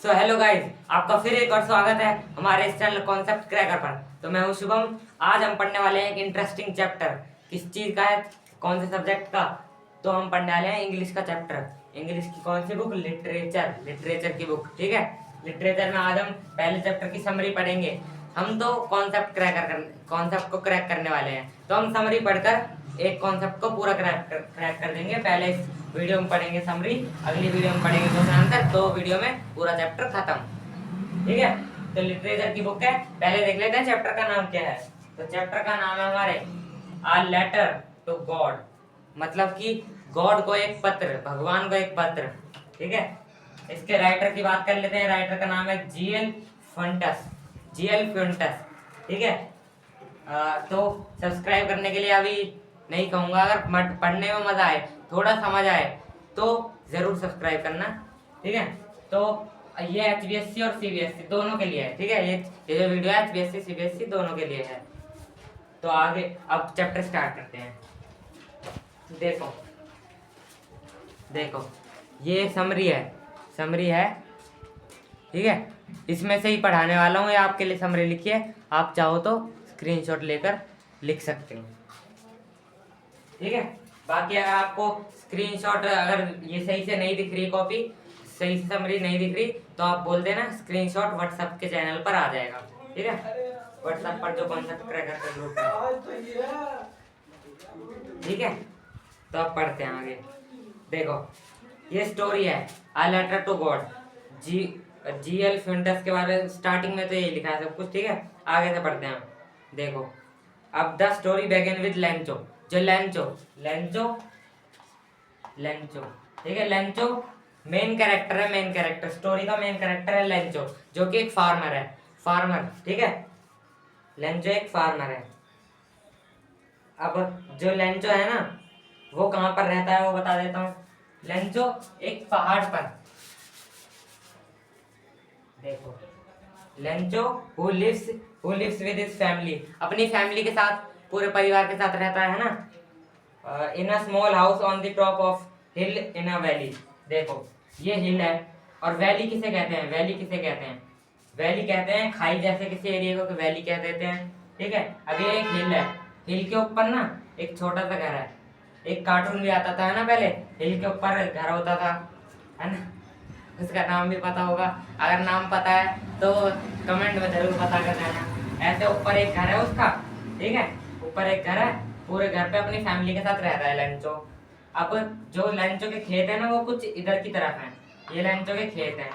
So hello guys, आपका फिर एक और स्वागत है हमारे इस चैनल कॉन्सेप्ट क्रैकर पर। तो मैं हूं शुभम। आज हम पढ़ने वाले हैं एक इंटरेस्टिंग चैप्टर। किस चीज़ का है, कौन से सब्जेक्ट का? तो हम पढ़ने वाले हैं इंग्लिश का चैप्टर। इंग्लिश की कौन सी बुक? लिटरेचर की बुक। ठीक है, लिटरेचर में आज हम पहले चैप्टर की समरी पढ़ेंगे। हम तो कॉन्सेप्ट को क्रैक करने वाले हैं, तो हम समरी पढ़कर एक कॉन्सेप्ट को पूरा क्रैक कर देंगे। पहले इस वीडियो में पढ़ेंगे समरी, अगली वीडियो में पढ़ेंगे क्वेश्चन आंसर। दो वीडियो में पूरा चैप्टर खत्म। ठीक है, तो लिटरेचर की बुक है। पहले देख लेते हैं चैप्टर का नाम क्या है। तो चैप्टर का नाम है हमारे आ लेटर टू गॉड, मतलब कि गॉड को एक पत्र, भगवान को एक पत्र। ठीक है, इसके राइटर की बात कर लेते हैं। राइटर का नाम है जीएल फ्यूंटस। ठीक है, तो सब्सक्राइब करने के लिए अभी नहीं कहूँगा। अगर पढ़ने में मजा आए, थोड़ा समझ आए तो जरूर सब्सक्राइब करना। ठीक है, तो ये HBSC और CBSC दोनों के लिए है। ठीक है, ये जो वीडियो है HBSC CBSC दोनों के लिए है। तो आगे अब चैप्टर स्टार्ट करते हैं। देखो ये समरी है। ठीक है, इसमें से ही पढ़ाने वाला हूँ। ये आपके लिए समरी लिखी है, आप चाहो तो स्क्रीनशॉट लेकर लिख सकते हो। ठीक है, बाकी अगर आपको स्क्रीनशॉट, अगर ये सही से नहीं दिख रही, कॉपी सही से समरी नहीं दिख रही, तो आप बोल देना, स्क्रीनशॉट व्हाट्सएप के चैनल पर आ जाएगा। ठीक है, व्हाट्सएप पर जो कॉन्सेप्ट क्रैकर का ग्रुप है। ठीक है, तो अब पढ़ते हैं आगे। देखो ये स्टोरी है a letter to God. G L Fuentes के बारे में स्टार्टिंग में तो यही लिखा है सब कुछ। ठीक है, आगे से पढ़ते हैं। देखो, अब the story begin with Lencho. जो लेंचो, ठीक है, लेंचो मेन कैरेक्टर है। स्टोरी का मेन कैरेक्टर है लेंचो, जो कि एक फार्मर। ठीक है, लेंचो एक फार्मर है। अब जो लेंचो है ना, वो कहाँ पर रहता है वो बता देता हूँ। लेंचो एक पहाड़ पर, देखो Lencho who lives with his family, अपनी फैमिली के साथ, पूरे परिवार के साथ रहता है ना। In a small house on the top of hill in a valley. देखो ये हिल है, और वैली किसे कहते हैं? वैली कहते हैं खाई जैसे किसी एरिया को वैली कह देते हैं। ठीक है, अब ये एक हिल है, हिल के ऊपर ना एक छोटा सा घर है। एक कार्टून भी आता था ना पहले, हिल के ऊपर घर होता था, है ना। उसका नाम भी पता होगा, अगर नाम पता है तो कमेंट में जरूर बता कर देना। ऐसे ऊपर एक घर है उसका। ठीक है, ऊपर एक घर है, पूरे घर पे अपनी फैमिली के साथ रहता है लेंचो। अब जो लेंचो के खेत है ना, वो कुछ इधर की तरफ है। ये लेंचो के खेत है।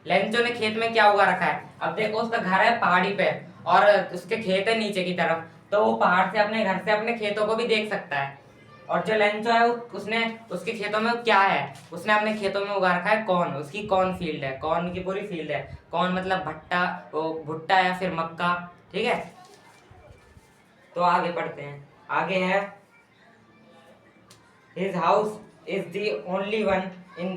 लेंचो ने खेत में क्या उगा रखा है? अब देखो, उसका घर है पहाड़ी पे और उसके खेत है नीचे की तरफ, तो वो पहाड़ से अपने घर से अपने खेतों को भी देख सकता है। और जो लेंचो है उसने उसके खेतों में क्या है, उसने अपने खेतों में उगा रखा है कॉर्न। उसकी कॉर्न फील्ड है, कॉर्न की पूरी फील्ड है। कॉर्न मतलब भुट्टा या फिर मक्का। ठीक है, तो आगे पढ़ते हैं। आगे है his house is the only one in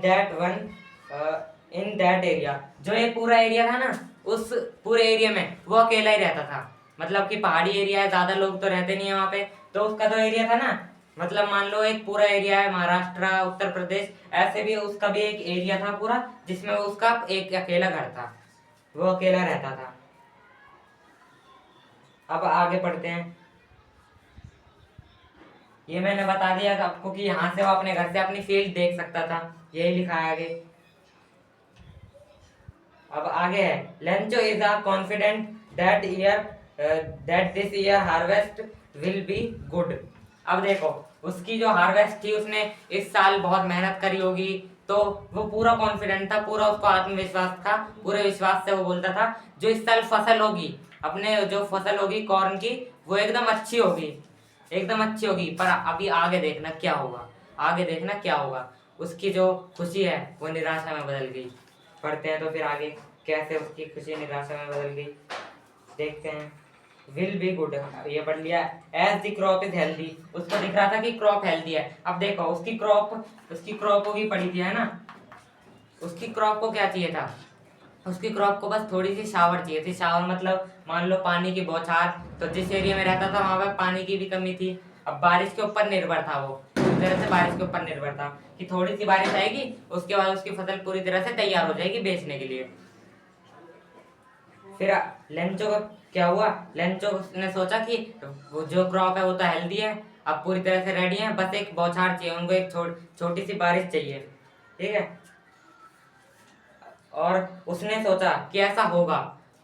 that area. जो ये पूरा एरिया था ना, उस पूरे एरिया में वो अकेला ही रहता था। मतलब कि पहाड़ी एरिया है, ज्यादा लोग तो रहते नहीं है वहाँ पे। तो उसका जो एरिया था ना, मतलब मान लो एक पूरा एरिया है महाराष्ट्र, उत्तर प्रदेश, ऐसे भी उसका भी एक एरिया था पूरा, जिसमें उसका एक अकेला घर था, वो अकेला रहता था। अब आगे पढ़ते हैं। ये मैंने बता दिया आपको कि यहाँ से वो अपने घर से अपनी फील्ड देख सकता था, यही लिखा है आगे। अब आगे है Lencho is a confident that this year harvest will be good. अब देखो, उसकी जो हार्वेस्ट थी, उसने इस साल बहुत मेहनत करी होगी, तो वो पूरा कॉन्फिडेंट था, पूरा उसको आत्मविश्वास था। पूरे विश्वास से वो बोलता था जो इस साल फसल होगी, अपने जो फसल होगी कॉर्न की, वो एकदम अच्छी होगी। पर अभी आगे देखना क्या होगा। उसकी जो खुशी है वो निराशा में बदल गई। पढ़ते हैं तो फिर आगे कैसे उसकी खुशी निराशा में बदल गई, देखते हैं। विल बी गुड ये पढ़ लिया। As the crop is healthy, उसको दिख रहा था कि क्रॉप हेल्दी है। अब देखो, उसकी क्रॉप होगी पड़ी थी, है ना। उसकी क्रॉप को क्या चाहिए था? उसकी क्रॉप को बस थोड़ी सी शावर चाहिए थी। शावर मतलब मान लो पानी की बौछार। तो जिस एरिया में रहता था वहां पर पानी की भी कमी थी। अब बारिश के ऊपर निर्भर था वो, पूरी तरह से बारिश के ऊपर निर्भर था कि थोड़ी सी बारिश आएगी, उसके बाद उसकी फसल पूरी तरह से तैयार हो जाएगी बेचने के लिए। फिर लेंचो का क्या हुआ, लेंचो ने सोचा कि वो जो क्रॉप है वो तो हेल्दी है, अब पूरी तरह से रेडी है, बस एक बौछार चाहिए उनको, एक छोटी सी बारिश चाहिए, ठीक है। और उसने सोचा कि ऐसा होगा,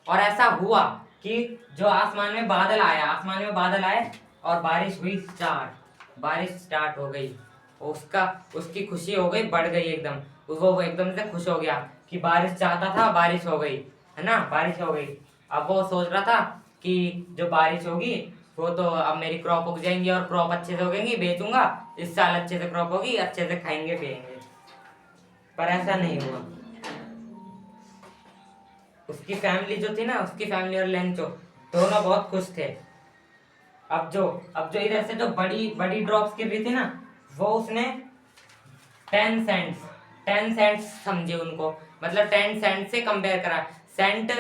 और ऐसा हुआ कि जो आसमान में बादल आया, आसमान में बादल आए और बारिश हुई स्टार्ट, बारिश स्टार्ट हो गई। उसकी खुशी हो गई, बढ़ गई एकदम, वो एकदम से खुश हो गया कि बारिश चाहता था, बारिश हो गई, है ना, बारिश हो गई। अब वो सोच रहा था कि जो बारिश होगी वो तो अब मेरी क्रॉप उग जाएंगी और क्रॉप अच्छे से उगेंगी, बेचूंगा, इस साल अच्छे से क्रॉप होगी, अच्छे से खाएंगे पिएंगे। पर ऐसा नहीं हुआ। उसकी फैमिली जो थी ना, उसकी फैमिली और लेंचो दोनों बहुत खुश थे। अब जो इधर से जो बड़ी बड़ी ड्रॉप्स गिर रही थी ना, वो उसने 10 सेंट्स समझे उनको, मतलब 10 सेंट से कंपेयर करा। सेंट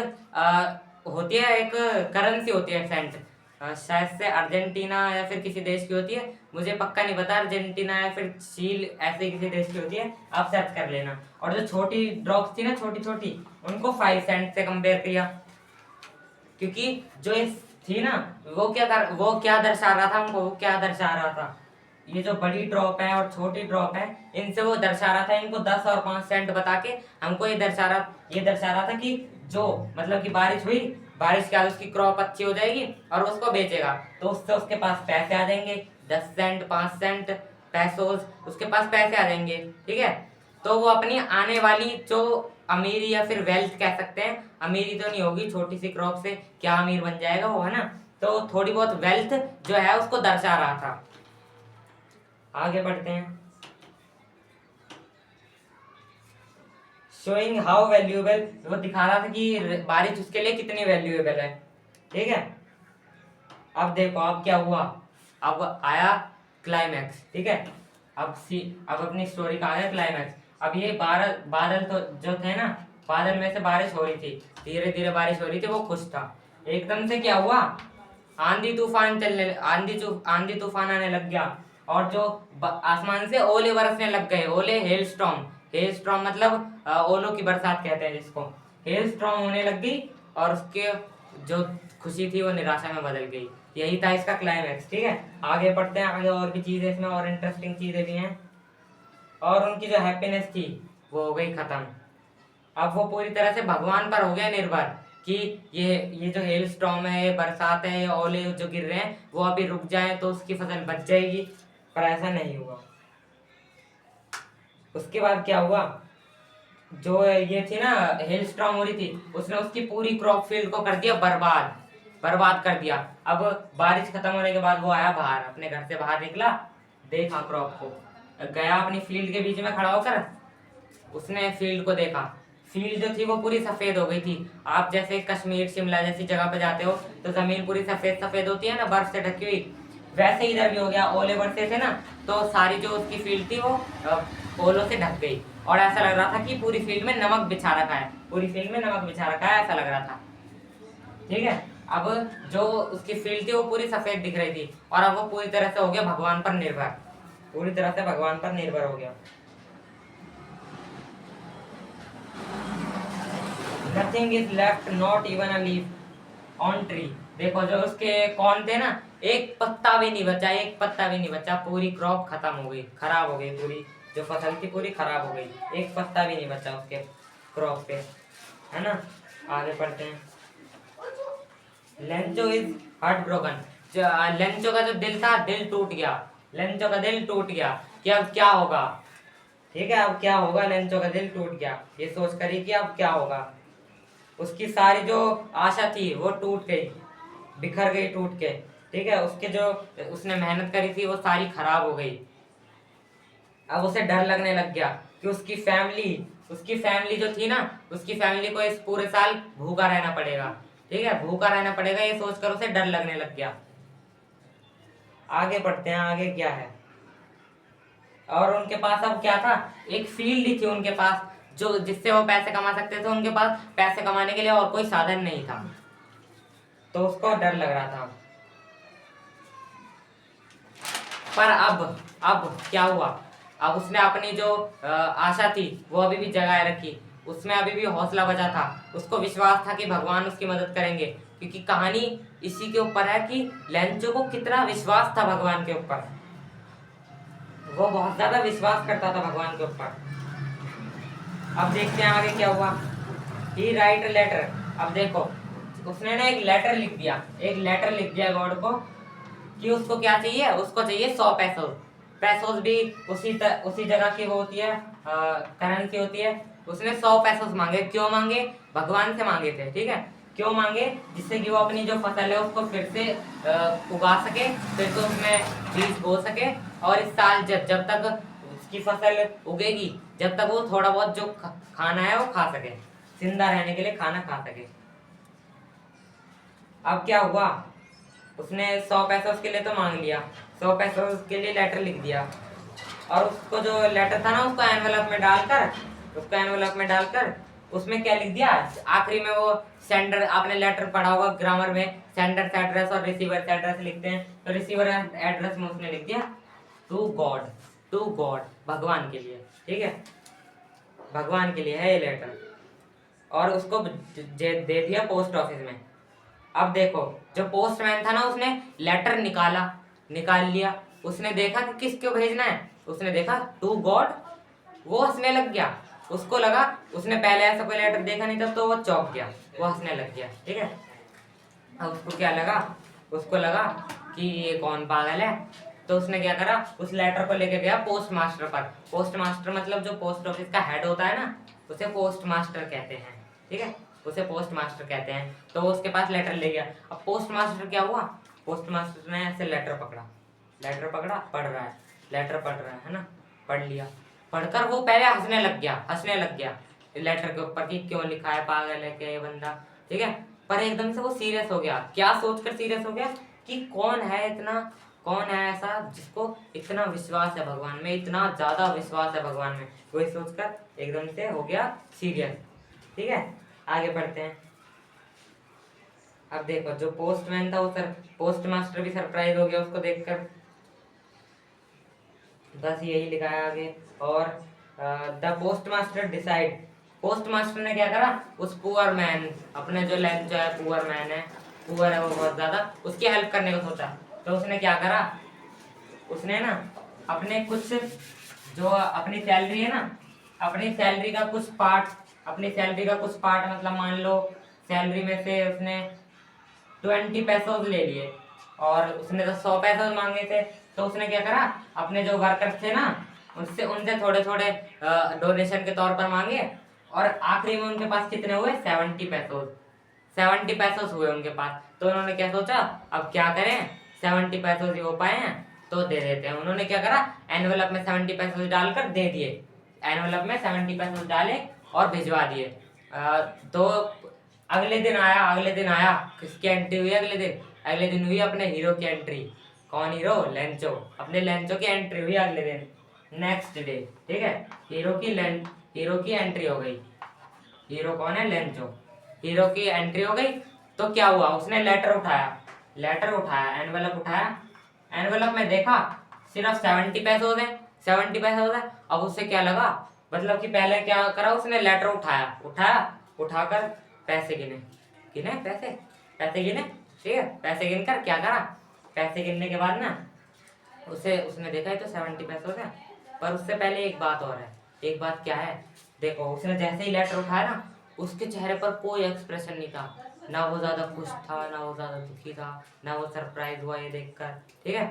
होती है, एक करेंसी होती है सेंट, शायद से अर्जेंटीना या फिर किसी देश की होती है, मुझे पक्का नहीं पता, अर्जेंटीना या फिर चील, ऐसे किसी देश की होती है, आप सर्च कर लेना। और जो छोटी ड्रॉप्स थी ना, छोटी छोटी, उनको 5 सेंट से कंपेयर किया, क्योंकि जो इस थी ना, वो क्या दर्शा रहा था हमको, वो क्या दर्शा रहा था, ये जो बड़ी ड्रॉप है और छोटी ड्रॉप है, इनसे वो दर्शा रहा था, इनको 10 और 5 सेंट बता के हमको ये दर्शा रहा था कि जो मतलब कि बारिश हुई, बारिश के बाद उसकी क्रॉप अच्छी हो जाएगी और उसको बेचेगा, तो उससे उसके पास पैसे आ जाएंगे, 10 सेंट 5 सेंट पैसों, उसके पास पैसे आ जाएंगे, ठीक है। तो वो अपनी आने वाली जो अमीरी या फिर वेल्थ कह सकते हैं, अमीरी तो नहीं होगी, छोटी सी क्रॉप से क्या अमीर बन जाएगा वो, है ना, तो थोड़ी बहुत वेल्थ जो है उसको दर्शा रहा था। आगे बढ़ते हैं। शोइंग हाउ वैल्यूएबल, वो दिखा रहा था कि बारिश उसके लिए कितनी वैल्यूएबल है, ठीक है। अब देखो अब क्या हुआ, अब आया क्लाइमैक्स, ठीक है। अब अपनी स्टोरी का आया क्लाइमैक्स। अब ये बादल तो जो थे ना, बादल में से बारिश हो रही थी, धीरे धीरे बारिश हो रही थी, वो खुश था। एकदम से क्या हुआ, आंधी तूफान आने लग गया, और जो आसमान से ओले बरसने लग गए, ओले, हेल स्टॉर्म मतलब ओलों की बरसात कहते हैं जिसको, हेल स्टॉर्म होने लग गई, और उसके जो खुशी थी वो निराशा में बदल गई। यही था इसका क्लाइमैक्स, ठीक है। आगे बढ़ते हैं, आगे और भी चीजें इसमें, और इंटरेस्टिंग चीजें भी हैं। और उनकी जो हैप्पीनेस थी वो हो गई खत्म। अब वो पूरी तरह से भगवान पर हो गया निर्भर कि ये जो हेल स्टॉर्म है, बरसात है, ओले जो गिर रहे हैं, वो अभी रुक जाए तो उसकी फसल बच जाएगी, पर ऐसा नहीं हुआ। उसके बाद क्या हुआ, जो ये थी ना, हेल स्टॉर्म हो रही थी, उसने उसकी पूरी क्रॉप फील्ड को कर दिया बर्बाद कर दिया। अब बारिश खत्म होने के बाद वो आया बाहर, अपने घर से बाहर निकला, देखा क्रॉप को, गया अपनी फील्ड के बीच में खड़ा होकर, उसने फील्ड को देखा। फील्ड जो थी वो पूरी सफेद हो गई थी। आप जैसे कश्मीर शिमला जैसी जगह पे जाते हो तो जमीन पूरी सफेद सफेद होती है ना, बर्फ से ढकी हुई, वैसे इधर भी हो गया, ओले बरसे थे ना, तो सारी जो उसकी फील्ड थी वो ओलों से ढक गई, और ऐसा लग रहा था कि पूरी फील्ड में नमक बिछा रखा है, पूरी फील्ड में नमक बिछा रखा है, ऐसा लग रहा था, ठीक है। अब जो उसकी फील्ड थी वो पूरी सफेद दिख रही थी, और अब वो पूरी तरह से हो गया भगवान पर निर्भर, पूरी तरह से भगवान पर निर्भर हो गया। Nothing is left, not even a leaf on tree। देखो जो उसके कौन थे ना, एक पत्ता भी नहीं बचा, एक पत्ता भी नहीं बचा, पूरी क्रॉप खत्म हो गई, खराब हो गई, पूरी जो फसल थी पूरी खराब हो गई, एक पत्ता भी नहीं बचा उसके क्रॉप पे, है ना। आगे पढ़ते हैं। Lencho is heart broken, Lencho का जो दिल था, दिल टूट गया, लेंचो का दिल टूट गया कि अब क्या होगा, ठीक है, अब क्या होगा, लेंचो का दिल टूट गया, ये सोच कर ही कि अब क्या होगा। उसकी सारी जो आशा थी वो टूट गई, बिखर गई टूट के, ठीक है। उसके जो उसने मेहनत करी थी वो सारी खराब हो गई। अब उसे डर लगने लग गया कि उसकी फैमिली जो थी ना, उसकी फैमिली को इस पूरे साल भूखा रहना पड़ेगा, ठीक है, भूखा रहना पड़ेगा, ये सोचकर उसे डर लगने लग गया। आगे बढ़ते हैं, आगे क्या है। और उनके पास अब क्या था, एक फील्ड ही थी उनके पास, जो जिससे वो पैसे कमा सकते थे, उनके पास पैसे कमाने के लिए और कोई साधन नहीं था, तो उसको डर लग रहा था। पर अब क्या हुआ, अब उसने अपनी जो आशा थी वो अभी भी जगाए रखी, उसमें अभी भी हौसला बचा था, उसको विश्वास था कि भगवान उसकी मदद करेंगे। क्योंकि कहानी इसी के ऊपर है कि लेंचो को कितना विश्वास था भगवान के ऊपर, वो बहुत ज्यादा विश्वास करता था भगवान के ऊपर। अब देखते हैं आगे क्या हुआ। ही राइट लेटर, अब देखो उसने ना एक लेटर लिख दिया गॉड को कि उसको क्या चाहिए, उसको चाहिए 100 पैसों। पैसों भी उसी जगह की वो होती है, करेंसी होती है। उसने 100 पैसों मांगे। क्यों मांगे? भगवान से मांगे थे, ठीक है। क्यों मांगे? जिससे कि वो अपनी जो फसल है उसको फिर से उगा सके, फिर से उसमें बीज बो सके, और इस साल जब तक उसकी फसल उगेगी, जब तक वो थोड़ा बहुत जो खाना है वो खा सके, जिंदा रहने के लिए खाना खा सके। अब क्या हुआ, उसने 100 पैसा उसके लिए तो मांग लिया, 100 पैसा उसके लिए लेटर लिख दिया, और उसको जो लेटर था ना उसको एनवेलप में डालकर उसमें क्या लिख दिया, आखिरी में वो सेंडर, आपने लेटर पढ़ा होगा ग्रामर में, सेंडर एड्रेस और रिसीवर एड्रेस लिखते हैं, तो रिसीवर एड्रेस में उसने लिख दिया टू गॉड, भगवान के लिए, ठीक है, भगवान के लिए है ये लेटर, और उसको दे दिया पोस्ट ऑफिस में। अब देखो जो पोस्टमैन था ना उसने लेटर निकाल लिया, उसने देखा कि किसको भेजना है, उसने देखा टू गॉड, वो हंसने लग गया, उसको लगा, उसने पहले ऐसा कोई लेटर देखा नहीं था, तो वो चौंक गया, वो हंसने लग गया, ठीक है। अब उसको क्या लगा, उसको लगा कि ये कौन पागल है, तो उसने क्या करा, उस लेटर को लेके गया पोस्ट मास्टर पर। पोस्ट मास्टर मतलब जो पोस्ट ऑफिस का हेड होता है ना, उसे पोस्ट मास्टर कहते हैं, ठीक है, उसे पोस्ट मास्टर कहते हैं। तो वो उसके पास लेटर ले गया। अब पोस्ट मास्टर क्या हुआ, पोस्ट मास्टर ने ऐसे लेटर पकड़ा, पढ़ रहा है, लेटर पढ़ रहा है ना, पढ़ लिया, पढ़कर वो पहले हंसने लग गया लेटर के ऊपर कि क्यों लिखा है, पागल है क्या ये बंदा, ठीक है। पर एकदम से वो सीरियस हो गया। क्या सोचकर सीरियस हो गया कि कौन है ऐसा जिसको इतना विश्वास है भगवान में, इतना ज्यादा विश्वास है भगवान में, वही सोचकर एकदम से हो गया सीरियस, ठीक है। आगे बढ़ते हैं। अब देखो जो पोस्टमैन था वो पोस्ट मास्टर भी सरप्राइज हो गया उसको देखकर, बस यही लिखा है आगे। और the post master decide, post master ने क्या करा, उस पुअर मैन, अपने जो लेंचो है, पुअर है वो बहुत ज्यादा, उसकी हेल्प करने को सोचा। तो उसने क्या करा, उसने ना अपने कुछ जो अपनी सैलरी है ना, अपनी सैलरी का कुछ पार्ट मतलब मान लो सैलरी में से उसने 20 पैसों ले लिए, और उसने तो 100 पैसे मांगे थे, तो उसने क्या करा, अपने जो वर्कर्स थे ना उनसे थोड़े थोड़े डोनेशन के तौर पर मांगे, और आखिरी में उनके पास कितने हुए, 70 पैसों हुए उनके पास। तो उन्होंने क्या सोचा, अब क्या करें, 70 पैसों ही हो पाए हैं तो दे देते हैं। उन्होंने क्या करा, एनवेलप में 70 पैसों डालकर दे दिए, एनवेलप में 70 पैसों डाले और भिजवा दिए। तो अगले दिन आया, किसकी एंट्री हुई अगले दिन हुई अपने हीरो की एंट्री। कौन हीरो, लेंचो, अपने लेंचो की एंट्री हुई अगले दिन, नेक्स्ट डे, ठीक है। हीरो की एंट्री हो गई, हीरो कौन है, लेंचो, हीरो की एंट्री हो गई। तो क्या हुआ, उसने लेटर उठाया, एनवेलप में देखा सिर्फ 70 पैसे होते, 70 पैसे होते। अब उससे क्या लगा, मतलब कि पहले क्या करा, उसने लेटर उठाकर पैसे गिने, पैसे गिने, ठीक है। पैसे गिनकर क्या करा, पैसे गिनने के बाद ना उसने देखा है तो 70 पैसे होते हैं। पर उससे पहले एक बात और है, एक बात क्या है, देखो उसने जैसे ही लेटर उठाया ना, उसके चेहरे पर कोई एक्सप्रेशन नहीं था, ना वो ज्यादा खुश था, ना वो ज्यादा दुखी था, ना वो सरप्राइज हुआ ये देखकर, ठीक है।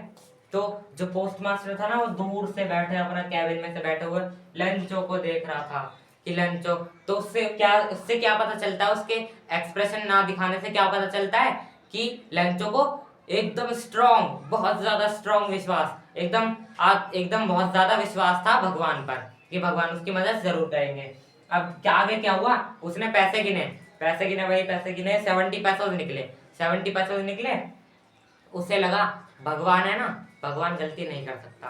तो जो पोस्ट मास्टर था ना, वो दूर से बैठे अपना कैबिन में से बैठे हुए लंचो को देख रहा था कि लंचो, तो उससे क्या पता चलता है, उसके एक्सप्रेशन ना दिखाने से क्या पता चलता है कि लंचो को एकदम स्ट्रॉन्ग, बहुत ज्यादा स्ट्रॉन्ग विश्वास, एकदम बहुत ज्यादा विश्वास था भगवान पर कि भगवान उसकी मदद जरूर करेंगे। अब क्या आगे क्या हुआ, उसने पैसे गिने, वही पैसे गिने, 70 पैसे निकले। उसे लगा भगवान है ना, भगवान गलती नहीं कर सकता,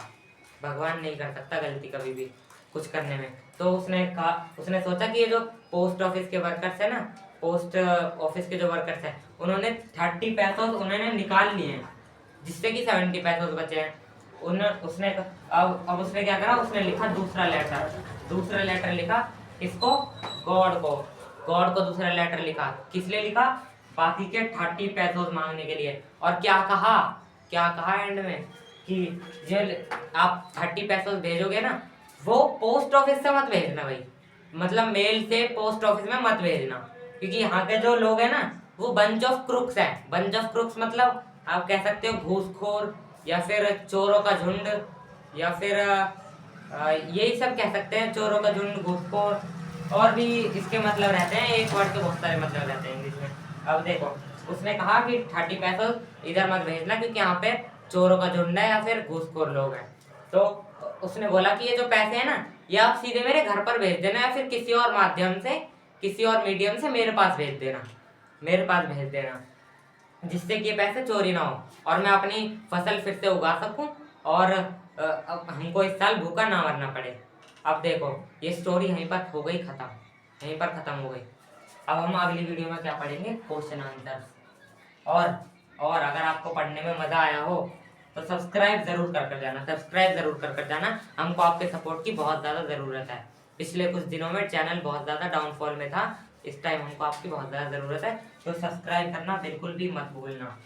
भगवान नहीं कर सकता गलती कभी भी कुछ करने में। तो उसने सोचा कि ये जो पोस्ट ऑफिस के वर्कर्स है ना, पोस्ट ऑफिस के जो वर्कर्स हैं, उन्होंने 30 पैसे उन्होंने निकाल लिए हैं, जिससे कि 70 पैसे बचे हैं। उसने अब उसने क्या करा, उसने लिखा दूसरा लेटर लिखा इसको, गॉड को दूसरा लेटर लिखा। किस लिए लिखा? बाकी के 30 पैसों मांगने के लिए। और क्या कहा एंड में कि जो आप 30 पैसों भेजोगे ना, वो पोस्ट ऑफिस से मत भेजना भाई, मतलब मेल से पोस्ट ऑफिस में मत भेजना, क्योंकि यहाँ के जो लोग हैं ना वो बंच ऑफ क्रुक्स है। बंच ऑफ क्रुक्स मतलब आप कह सकते हो घूसखोर या फिर चोरों का झुंड, या फिर यही सब कह सकते हैं, चोरों का झुंड, घूसखोर, और भी इसके मतलब रहते हैं, एक वर्ड के बहुत सारे मतलब रहते हैं इंग्लिश में। अब देखो उसने कहा कि 30 पैसों इधर मत भेजना क्योंकि यहाँ पे चोरों का झुंड है या फिर घूसखोर लोग हैं। तो उसने बोला कि ये जो पैसे हैं ना, ये आप सीधे मेरे घर पर भेज देना या फिर किसी और माध्यम से, किसी और मीडियम से मेरे पास भेज देना, जिससे कि ये पैसे चोरी ना हो और मैं अपनी फसल फिर से उगा सकूं और अब हमको इस साल भूखा ना मरना पड़े। अब देखो ये स्टोरी यहीं पर हो गई खत्म, यहीं पर खत्म हो गई। अब हम अगली वीडियो में क्या पढ़ेंगे? Question answer. और अगर आपको पढ़ने में मजा आया हो तो सब्सक्राइब जरूर कर जाना। हमको आपके सपोर्ट की बहुत ज़्यादा ज़रूरत है। पिछले कुछ दिनों में चैनल बहुत ज़्यादा डाउनफॉल में था, इस टाइम हमको आपकी बहुत ज़्यादा ज़रूरत है, तो सब्सक्राइब करना बिल्कुल भी मत भूलना,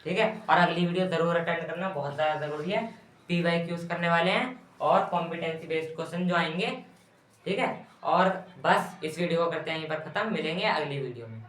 ठीक है? और अगली वीडियो ज़रूर अटेंड करना, बहुत ज़्यादा ज़रूरी है। PYQs करने वाले हैं और कॉम्पिटेंसी बेस्ड क्वेश्चन जो आएंगे, ठीक है? और बस इस वीडियो को करते हैं यहीं पर ख़त्म, मिलेंगे अगली वीडियो में।